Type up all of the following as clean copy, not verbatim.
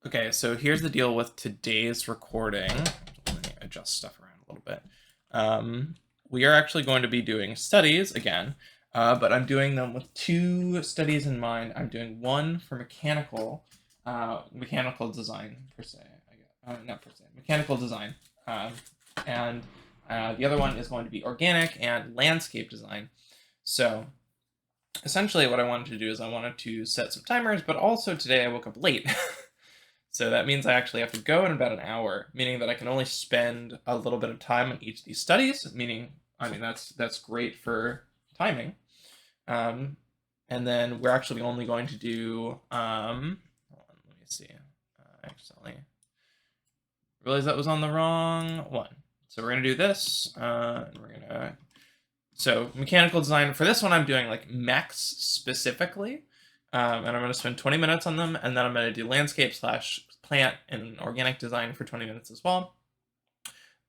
Okay, so here's the deal with today's recording. Let me adjust stuff around a little bit. We are actually going to be doing studies again, but I'm doing them with two studies in mind. I'm doing one for mechanical design per se. Not per se, mechanical design, and the other one is going to be organic and landscape design. So essentially, what I wanted to do is I wanted to set some timers, but also today I woke up late. So that means I actually have to go in about an hour, meaning that I can only spend a little bit of time on each of these studies, meaning, that's great for timing. And then we're actually only going to do, hold on, let me see. I accidentally realized that was on the wrong one. So we're going to do this, and we're going to, so mechanical design, for this one I'm doing like mechs specifically. And I'm going to spend 20 minutes on them, and then I'm going to do landscape / plant and organic design for 20 minutes as well.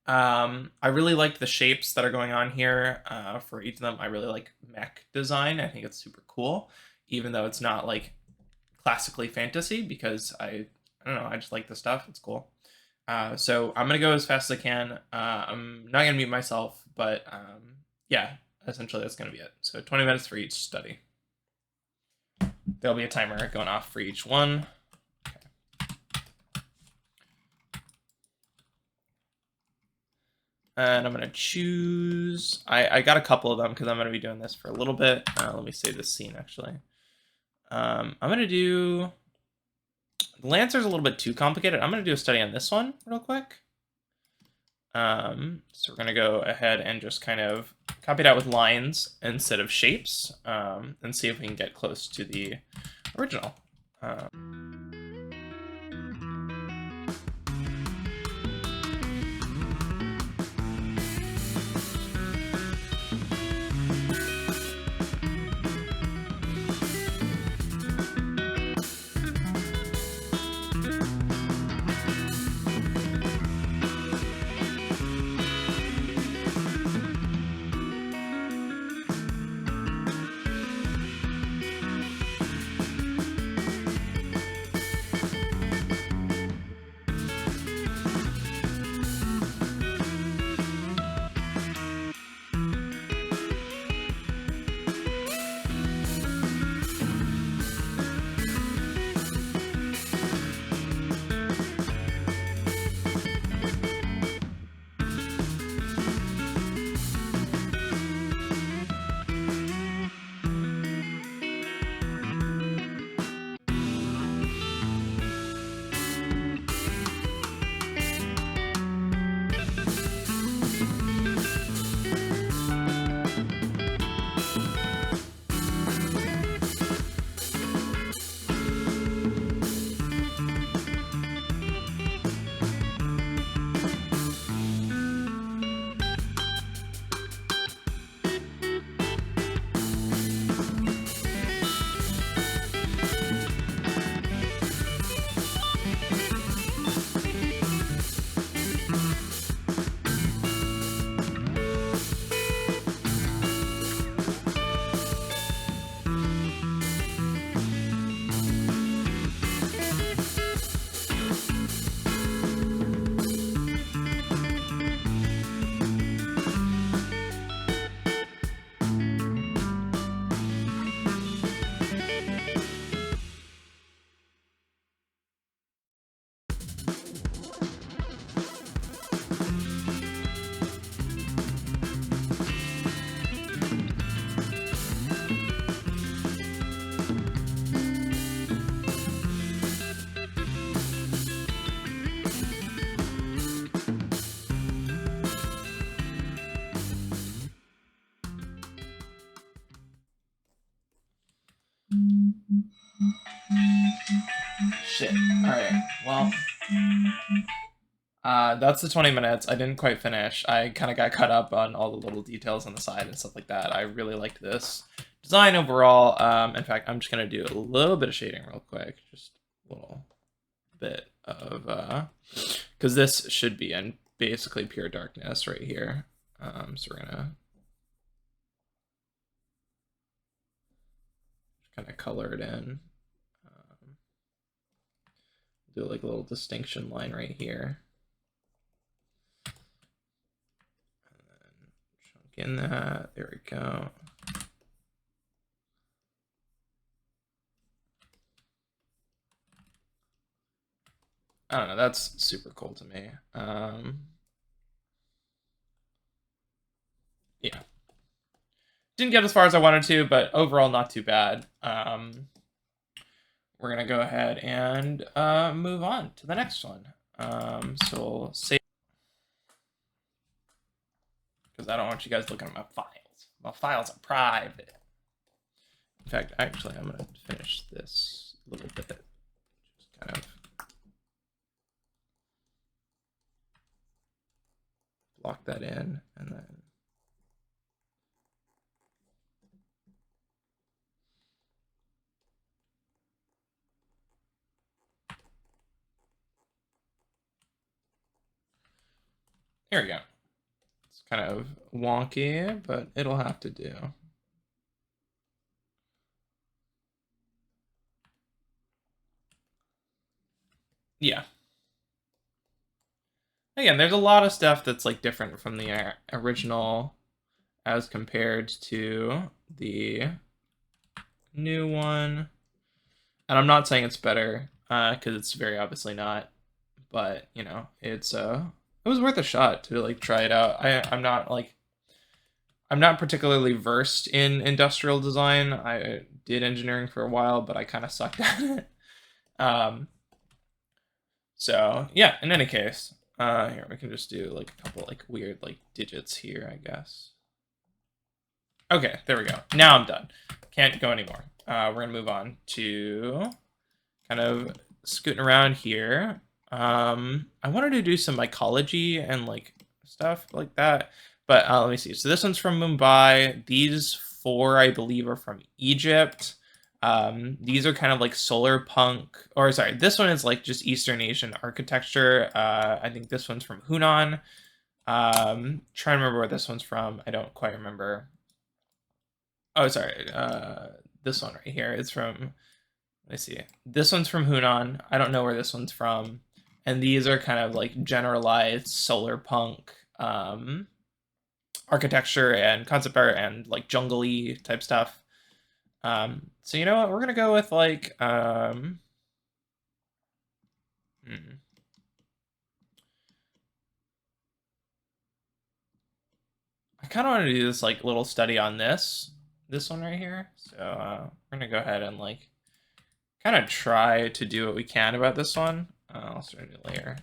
I really liked the shapes that are going on here for each of them. I really like mech design. I think it's super cool, even though it's not like classically fantasy, because I don't know, I just like the stuff. It's cool. So I'm going to go as fast as I can. I'm not going to mute myself, but yeah, essentially that's going to be it. So 20 minutes for each study. There'll be a timer going off for each one. Okay. And I'm going to choose, I got a couple of them because I'm going to be doing this for a little bit. Let me save this scene actually. I'm going to do, the Lancer's a little bit too complicated. I'm going to do a study on this one real quick. So we're going to go ahead and just kind of copy it out with lines instead of shapes, and see if we can get close to the original. Shit. All right. Well, that's the 20 minutes. I didn't quite finish. I kind of got caught up on all the little details on the side and stuff like that. I really liked this design overall. In fact, I'm just gonna do a little bit of shading real quick, just a little bit of because this should be in basically pure darkness right here. So we're gonna kind of color it in. do like a little distinction line right here. And then chunk in that. There we go. I don't know. That's super cool to me. Yeah. Didn't get as far as I wanted to, but overall not too bad. We're going to go ahead and move on to the next one. So we'll save, because I don't want you guys looking at my files. My files are private. In fact, actually, I'm going to finish this a little bit. Just kind of block that in, and then there we go. It's kind of wonky, but it'll have to do. Yeah. Again, there's a lot of stuff that's like different from the original as compared to the new one. And I'm not saying it's better, because it's very obviously not. But, you know, it was worth a shot to like try it out. I'm not particularly versed in industrial design. I did engineering for a while, but I kind of sucked at it. So yeah, in any case, here we can just do like a couple like weird like digits here, I guess. Okay, there we go. Now I'm done. Can't go anymore. We're gonna move on to kind of scooting around here. I wanted to do some ecology and like stuff like that, but let me see. So this one's from Mumbai. These 4, I believe, are from Egypt. These are kind of like solar punk, or sorry, this one is like just Eastern Asian architecture. I think this one's from Hunan. Trying to remember where this one's from. I don't quite remember. Oh, sorry. This one right here is from, let me see. This one's from Hunan. I don't know where this one's from. And these are kind of like generalized solar punk architecture and concept art and like jungle-y type stuff. So you know what? We're gonna go with like I kind of want to do this like little study on this one right here. So we're gonna go ahead and like kind of try to do what we can about this one. I'll start a new layer.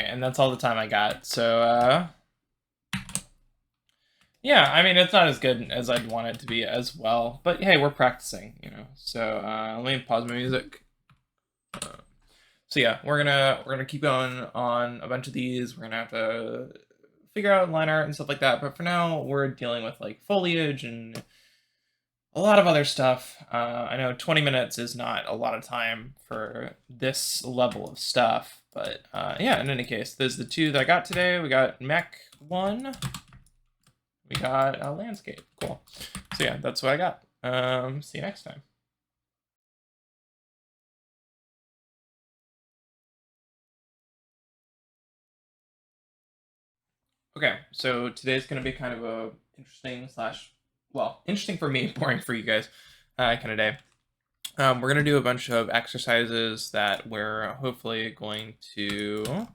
and that's all the time I got. So, yeah, I mean, it's not as good as I'd want it to be as well, but hey, we're practicing, you know. So, let me pause my music. So yeah, we're gonna keep going on a bunch of these. We're gonna have to figure out line art and stuff like that. But for now, we're dealing with like foliage and a lot of other stuff. I know 20 minutes is not a lot of time for this level of stuff, but yeah, in any case, there's the two that I got today. We got Mech 1, we got a landscape. Cool. So yeah, that's what I got. See you next time. Okay, so today's going to be kind of a interesting slash, well, interesting for me, boring for you guys, kind of day. We're going to do a bunch of exercises that we're hopefully going to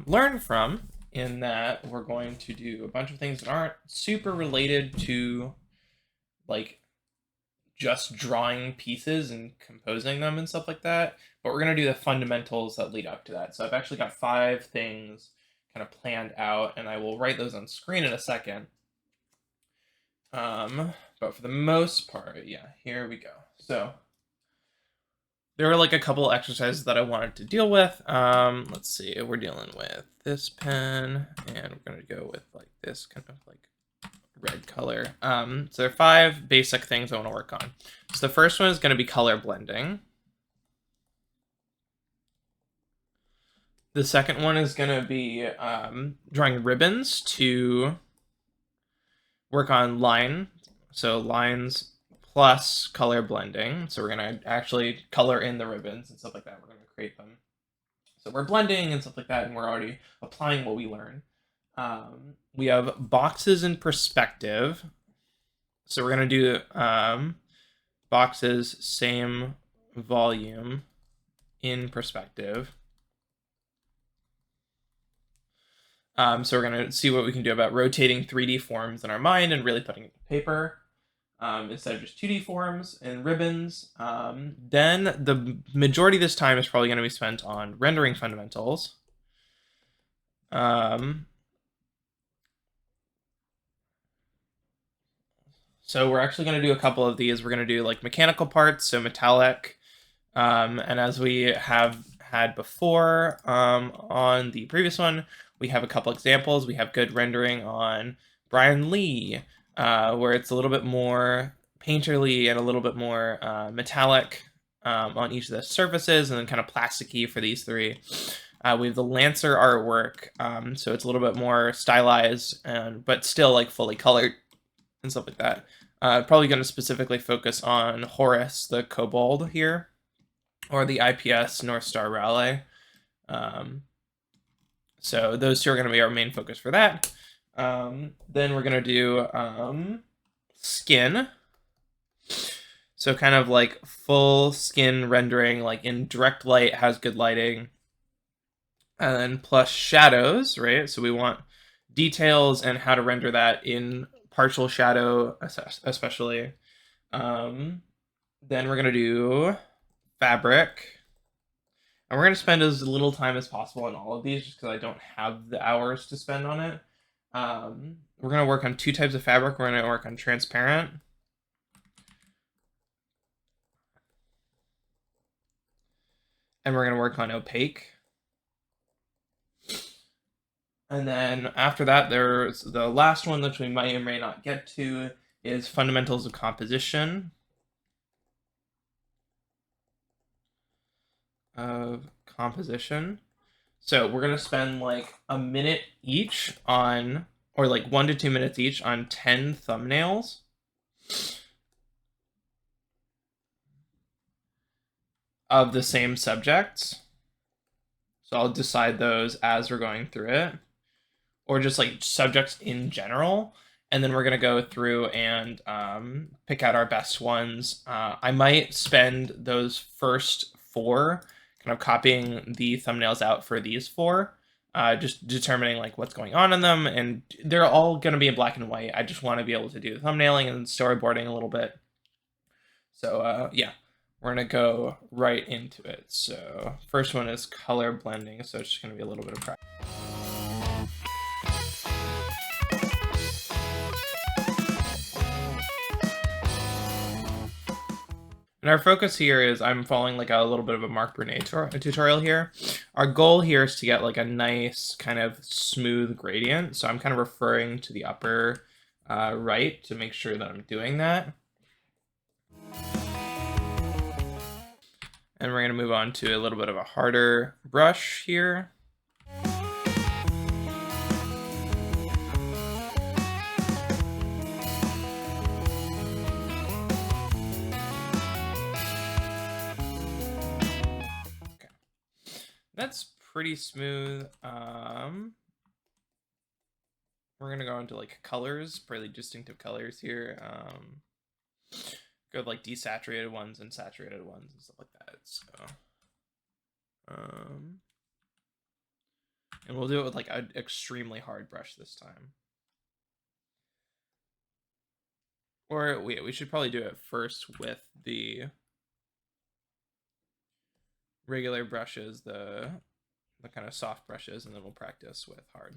learn from, in that we're going to do a bunch of things that aren't super related to like just drawing pieces and composing them and stuff like that, but we're going to do the fundamentals that lead up to that. So I've actually got 5 things kind of planned out, and I will write those on screen in a second. But for the most part, yeah, here we go. So there were like a couple exercises that I wanted to deal with. Let's see, we're dealing with this pen, and we're gonna go with like this kind of like red color. So there are 5 basic things I want to work on. So the first one is going to be color blending. The second one is going to be drawing ribbons to work on line. So lines plus color blending. So we're going to actually color in the ribbons and stuff like that. We're going to create them. So we're blending and stuff like that, and we're already applying what we learn. We have boxes in perspective. So we're going to do boxes, same volume in perspective. So we're going to see what we can do about rotating 3D forms in our mind and really putting it to paper instead of just 2D forms and ribbons. Then the majority of this time is probably going to be spent on rendering fundamentals. So we're actually going to do a couple of these. We're going to do like mechanical parts, so metallic. And as we have had before on the previous one, we have a couple examples. We have good rendering on Brian Lee, where it's a little bit more painterly and a little bit more metallic on each of the surfaces, and then kind of plasticky for these 3. We have the Lancer artwork, so it's a little bit more stylized, but still like fully colored and stuff like that. Probably going to specifically focus on Horus, the kobold here, or the IPS North Star Raleigh. So those 2 are going to be our main focus for that. Then we're going to do skin. So kind of like full skin rendering, like in direct light, has good lighting. And then plus shadows, right? So we want details and how to render that in partial shadow, especially. Then we're going to do fabric. And we're going to spend as little time as possible on all of these, just because I don't have the hours to spend on it. We're going to work on 2 types of fabric. We're going to work on transparent. And we're going to work on opaque. And then after that, there's the last one, which we might or may not get to, is fundamentals of composition. So we're going to spend like a minute each on, or like 1 to 2 minutes each on 10 thumbnails. Of the same subjects. So I'll decide those as we're going through it, or just like subjects in general. And then we're going to go through and pick out our best ones. I might spend those first 4 kind of copying the thumbnails out for these 4, just determining like what's going on in them. And they're all going to be in black and white. I just want to be able to do the thumbnailing and storyboarding a little bit. So yeah, we're gonna go right into it. So first one is color blending, so it's just gonna be a little bit of practice. And our focus here is I'm following like a little bit of a Mark Brunet tutorial here. Our goal here is to get like a nice kind of smooth gradient. So I'm kind of referring to the upper right to make sure that I'm doing that. And we're going to move on to a little bit of a harder brush here. Okay. That's pretty smooth. We're going to go into like colors, pretty distinctive colors here. Go with like desaturated ones and saturated ones and stuff like that. So, and we'll do it with like an extremely hard brush this time. Or we should probably do it first with the regular brushes, the kind of soft brushes, and then we'll practice with hard.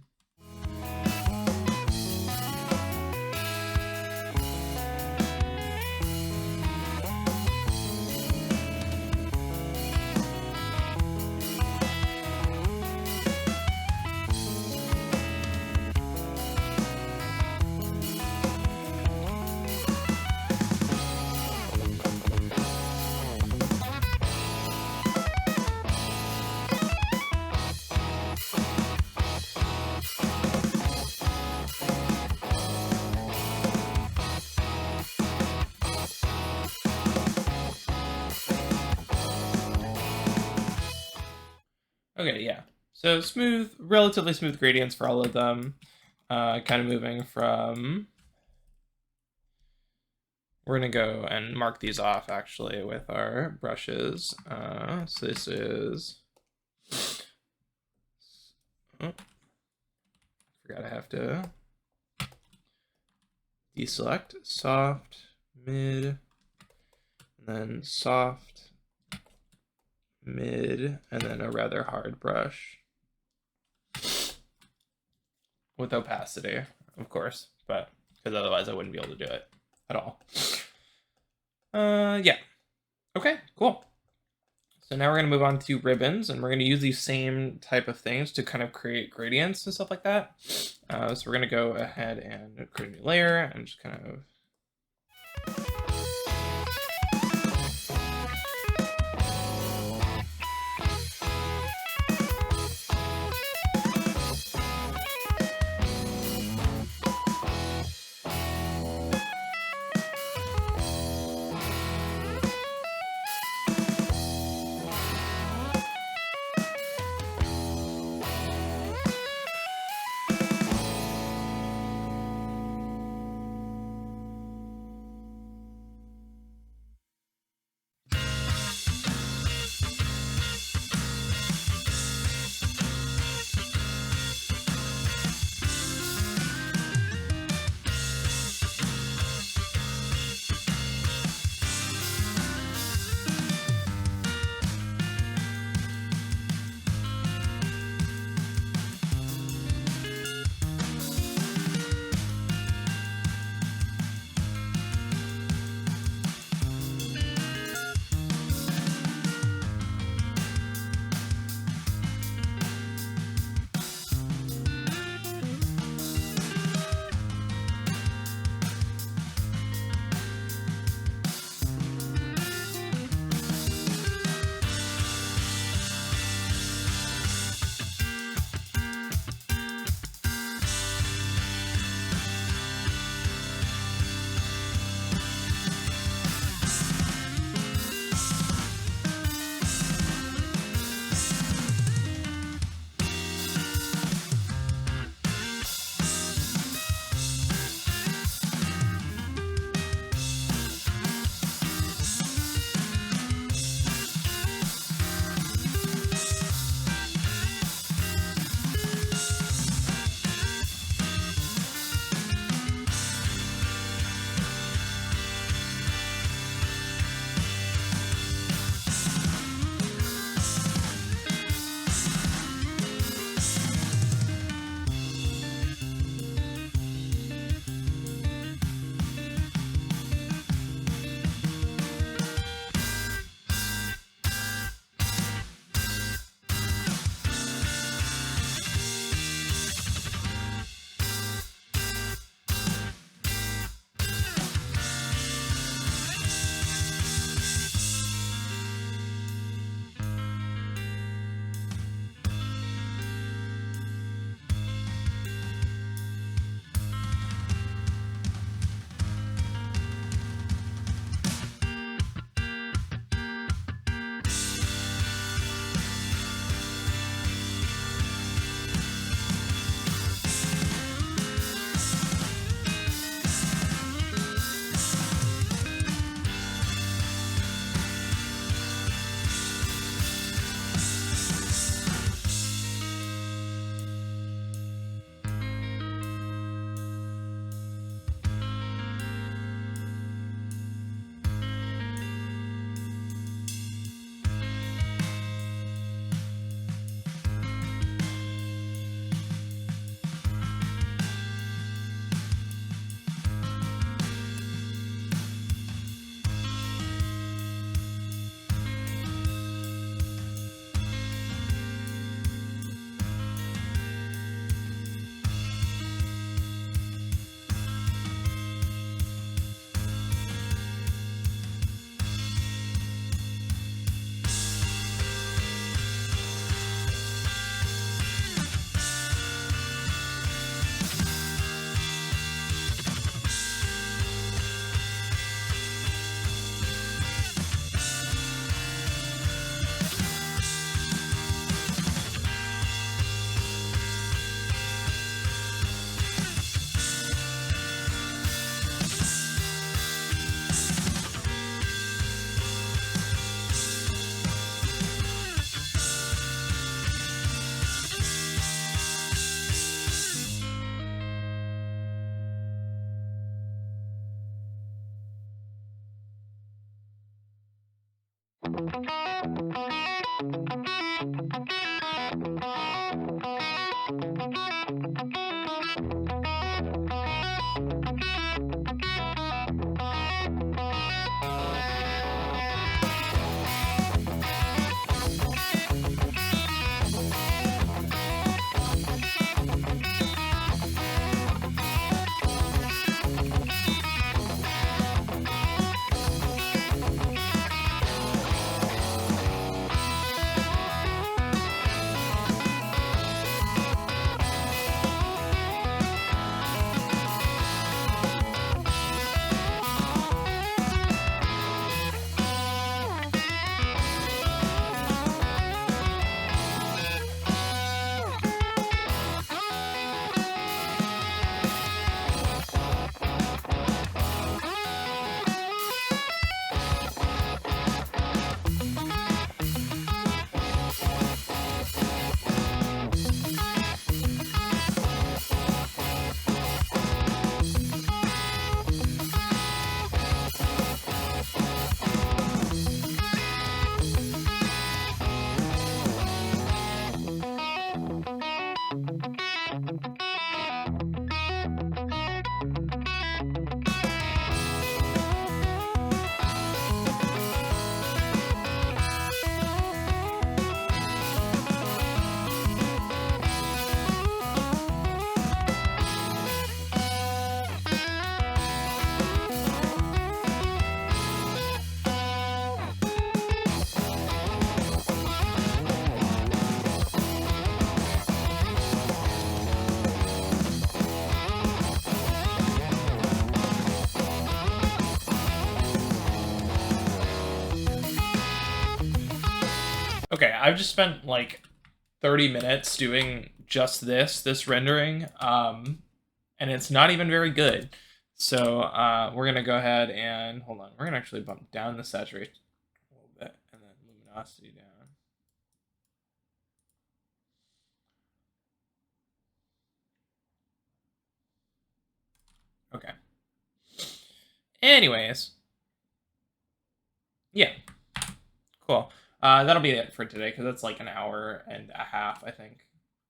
Okay, yeah. So smooth, relatively smooth gradients for all of them. Kind of moving from... We're going to go and mark these off, actually, with our brushes. So this is... Oh, forgot I have to deselect. Soft, mid, and then soft, mid, and then a rather hard brush. With opacity, of course, but because otherwise I wouldn't be able to do it at all. Yeah. Okay, cool. So now we're going to move on to ribbons, and we're going to use these same type of things to kind of create gradients and stuff like that. So we're going to go ahead and create a new layer and just kind of... Okay, I've just spent like 30 minutes doing just this rendering, and it's not even very good. So we're gonna go ahead and hold on. We're gonna actually bump down the saturation a little bit and then luminosity down. Okay. Anyways, yeah, cool. That'll be it for today because it's like an hour and a half, I think.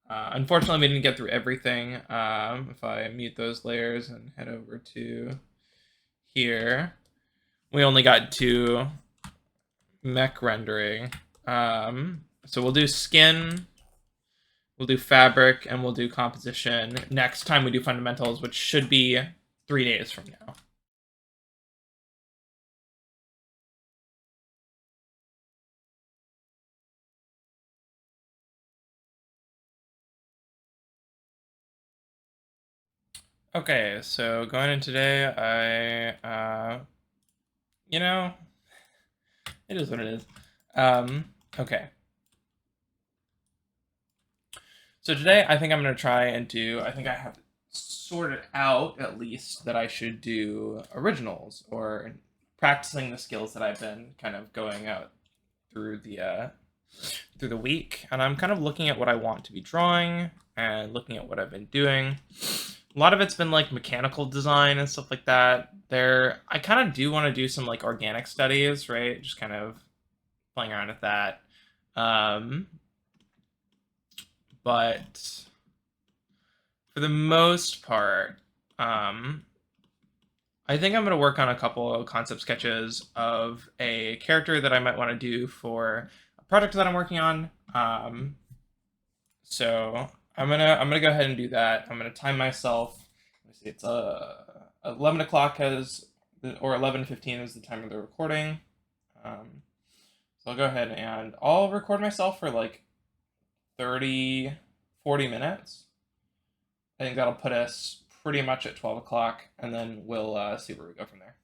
Unfortunately, we didn't get through everything. If I mute those layers and head over to here, we only got to mech rendering. So we'll do skin, we'll do fabric, and we'll do composition next time we do fundamentals, which should be 3 days from now. Okay, so going in today, you know, it is what it is. Okay. So today I think I'm going to try and do, I think I have sorted out at least that I should do originals or practicing the skills that I've been kind of going out through the week. And I'm kind of looking at what I want to be drawing and looking at what I've been doing. A lot of it's been like mechanical design and stuff like that. I kind of do want to do some like organic studies, right? Just kind of playing around with that. But for the most part, I think I'm going to work on a couple of concept sketches of a character that I might want to do for a project that I'm working on. So I'm gonna go ahead and do that. I'm gonna time myself. Let me see. It's 11 o'clock or 11:15 is the time of the recording. So I'll go ahead and I'll record myself for like 30, 40 minutes. I think that'll put us pretty much at 12 o'clock, and then we'll see where we go from there.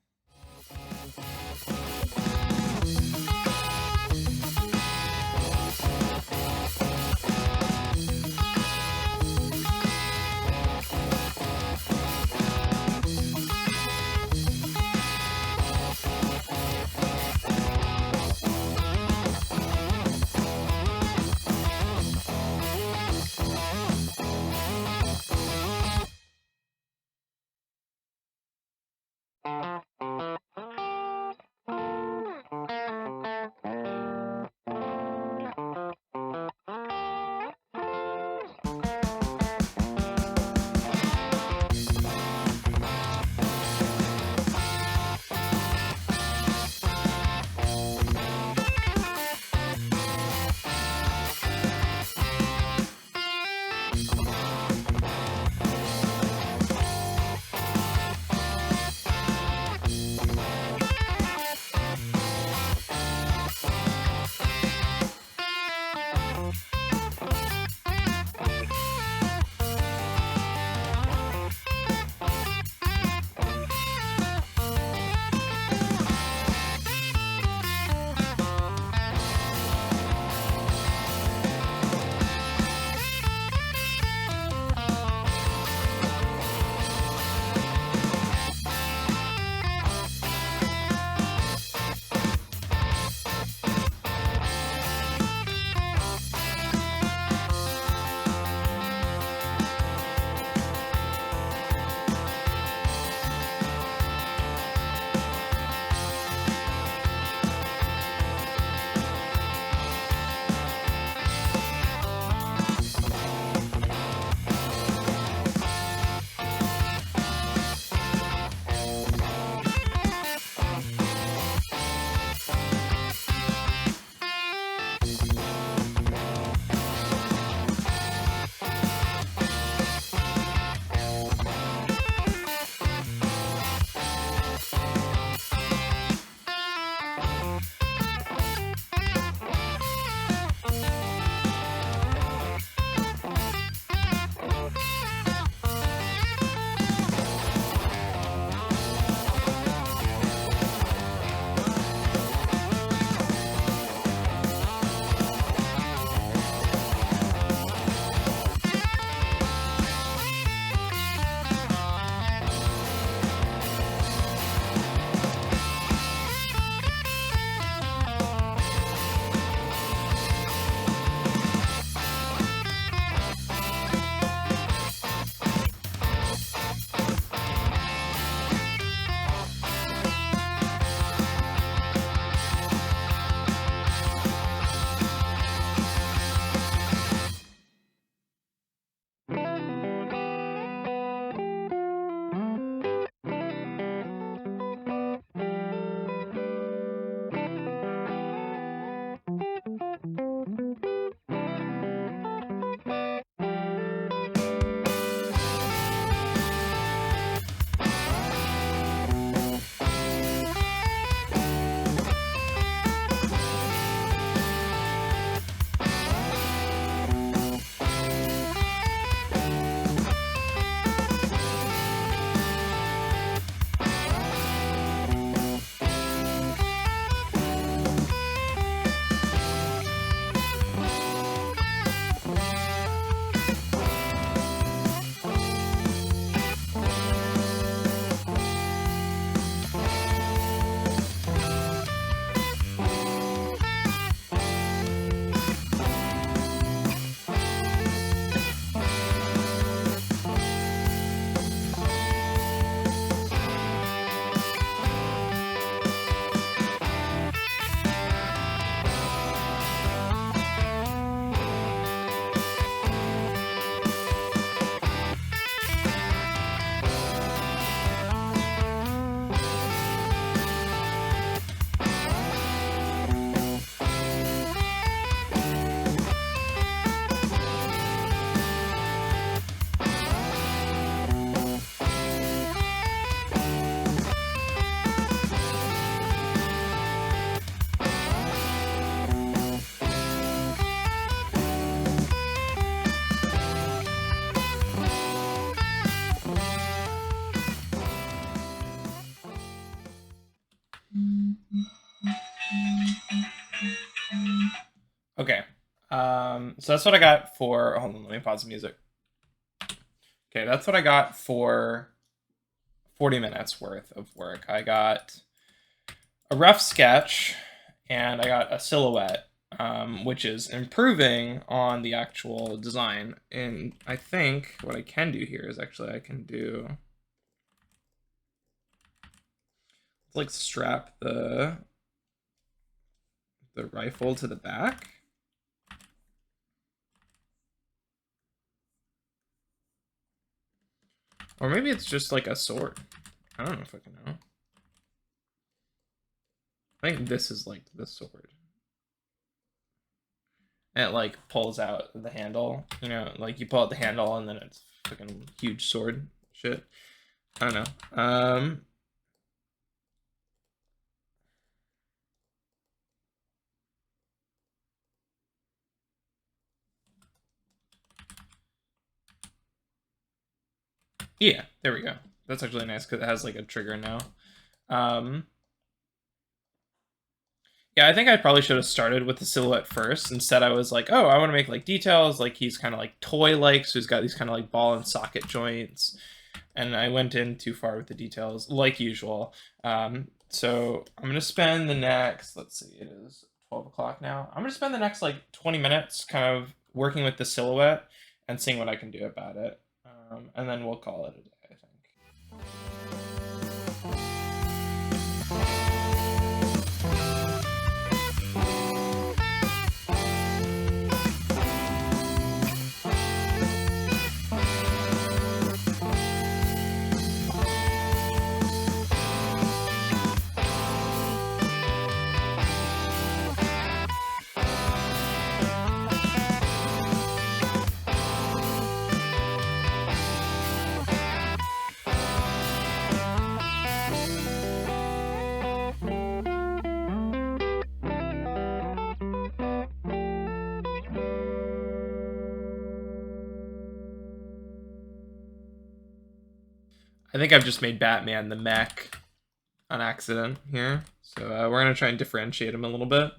So that's what I got for, hold on, let me pause the music. Okay, that's what I got for 40 minutes worth of work. I got a rough sketch and I got a silhouette, which is improving on the actual design. And I think what I can do here is actually I can do, like, strap the rifle to the back. Or maybe it's just like a sword. I don't know if I can know. I think this is like the sword. And it like pulls out the handle, you know, like you pull out the handle and then it's fucking huge sword shit. I don't know. Yeah, there we go. That's actually nice because it has like a trigger now. Yeah, I think I probably should have started with the silhouette first. Instead, I was like, oh, I want to make like details. Like he's kind of like toy-like, so he's got these kind of like ball and socket joints. And I went in too far with the details, like usual. So I'm going to spend the next, let's see, it is 12 o'clock now. I'm going to spend the next like 20 minutes kind of working with the silhouette and seeing what I can do about it. And then we'll call it a day, I think. I think I've just made Batman the mech on accident here. So we're going to try and differentiate him a little bit.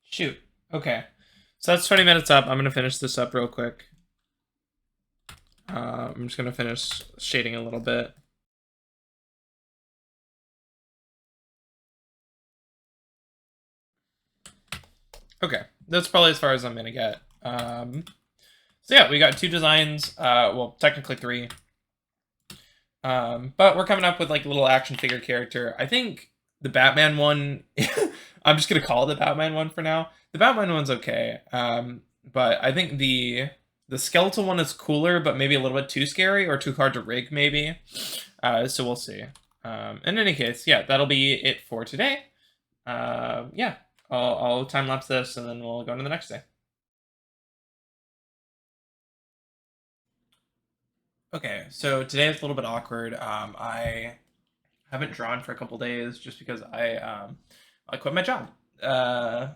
Shoot. Okay. So that's 20 minutes up. I'm going to finish this up real quick. I'm just going to finish shading a little bit. Okay. That's probably as far as I'm going to get. So yeah, we got 2 designs. Well, technically 3. But we're coming up with like a little action figure character. I think the Batman one, I'm just going to call it the Batman one for now. The Batman one's okay. But I think the skeletal one is cooler, but maybe a little bit too scary or too hard to rig, maybe. So we'll see. In any case, yeah, that'll be it for today. Yeah, I'll time lapse this and then we'll go on to the next day. Okay, so today is a little bit awkward. I haven't drawn for a couple days just because I quit my job. Uh,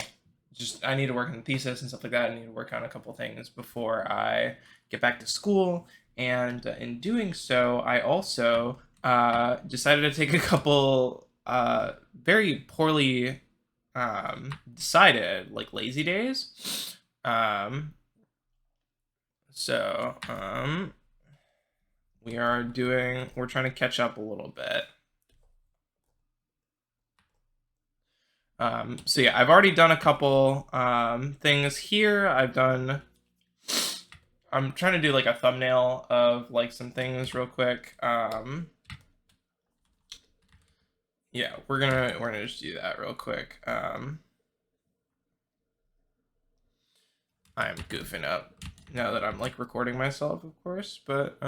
just I need to work on the thesis and stuff like that. I need to work on a couple things before I get back to school. And in doing so, I also decided to take a couple very poorly decided like lazy days. Um, so we're trying to catch up a little bit. So yeah, I've already done a couple things here. I'm trying to do like a thumbnail of like some things real quick. Yeah, we're gonna just do that real quick. I'm goofing up now that I'm like recording myself, of course, but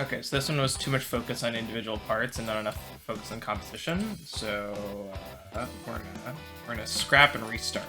Okay, so this one was too much focus on individual parts and not enough focus on composition. So we're gonna scrap and restart.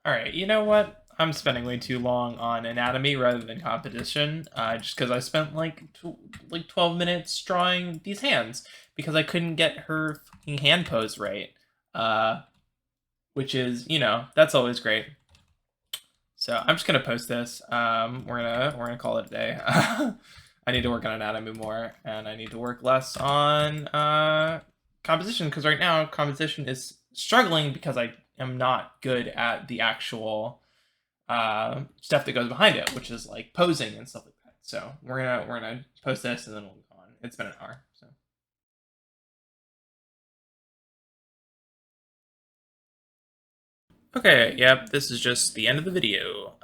All right, you know what? I'm spending way too long on anatomy rather than competition, just because I spent like 12 minutes drawing these hands because I couldn't get her fucking hand pose right, uh, which is, that's always great. So I'm just gonna post this. We're gonna call it a day. I need to work on anatomy more, and I need to work less on composition because right now composition is struggling because I am not good at the actual stuff that goes behind it, which is like posing and stuff like that. So we're gonna post this and then we'll go on. It's been an hour. So okay, yep, this is just the end of the video.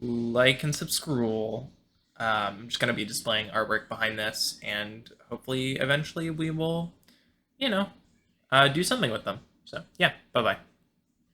Like and subscribe. I'm just gonna be displaying artwork behind this, and hopefully, eventually, we will, you know, do something with them. So yeah, bye bye.